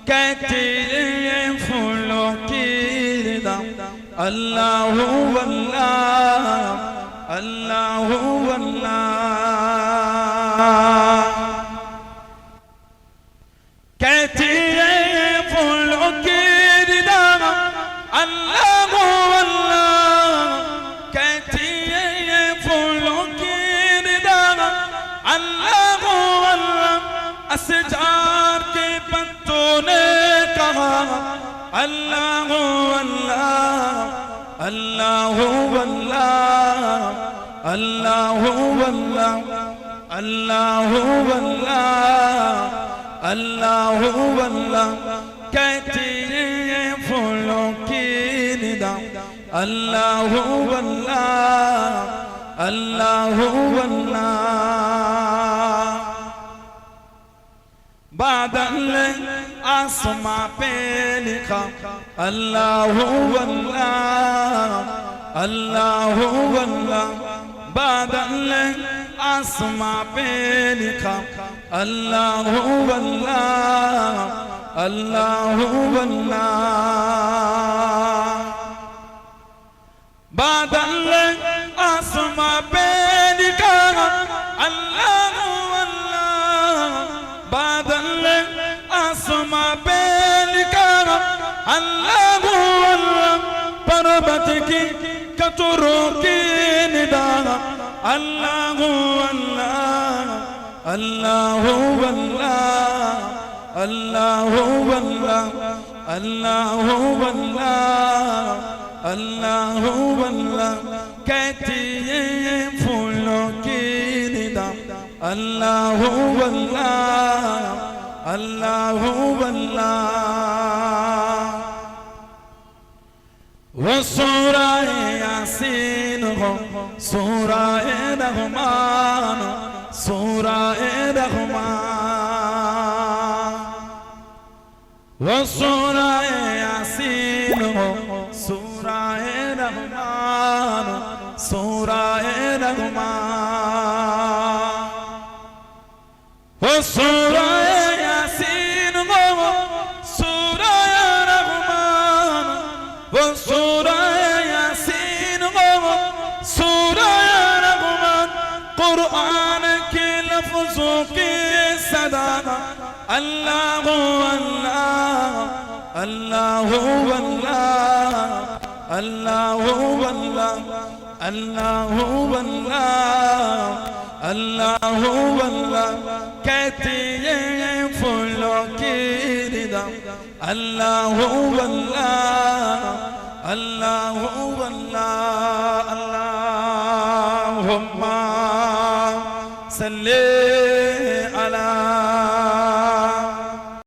कहती है फूलों की रिदा अल्लाह अल्लाह अल्लाह अल्लाह कहती है फूलों की रिदा अल्लाह अल्लाह कहती है फूलों की रिदा अल्लाह अल्लाह असजार के पत्तों ने कहा अल्लाह अल्लाह अल्लाह अल्लाह अल्लाह अल्लाह अल्लाह अल्लाह अल्लाह कहती है फूलों की निदा अल्लाह अल्लाह अल्लाह अल्लाह बादल आसमां पे लिखा अल्लाह अल्लाह अल्लाह अल्लाह बादल आसमां पे लिखा अल्लाह अल्लाह अल्लाह अल्लाह बादल आसमां पे लिखा अल्लाह अल्लाह बादल आसमां पे लिखा अल्लाह अल्लाह पर्वत की कतरों की निदा अल्लाह अल्लाह अल्लाह अल्लाह अल्लाह अल्लाह अल्लाह अल्लाह अल्लाह कहती है फूलों की निदा अल्लाह अल्लाह अल्लाह अल्लाह वो सूरा यासीन हो सूरा रहमान सूरा रहमान वो सूरा यासीन हो सूरा रहमान सूरा रहमान वो सूरा यासीन हो सूरा रहमान वो सूरा यासीन हो सूरा रहमान कुरान के लफ्जों की सदा अल्लाह अल्लाह अल्लाह अल्लाह अल्लाह अल्लाह अल्लाह अल्लाह अल्लाह कहती है फूलों की रिदा अल्लाह अल्लाह अल्लाह अल्लाह अल्लाहुम्मा सल्ली अला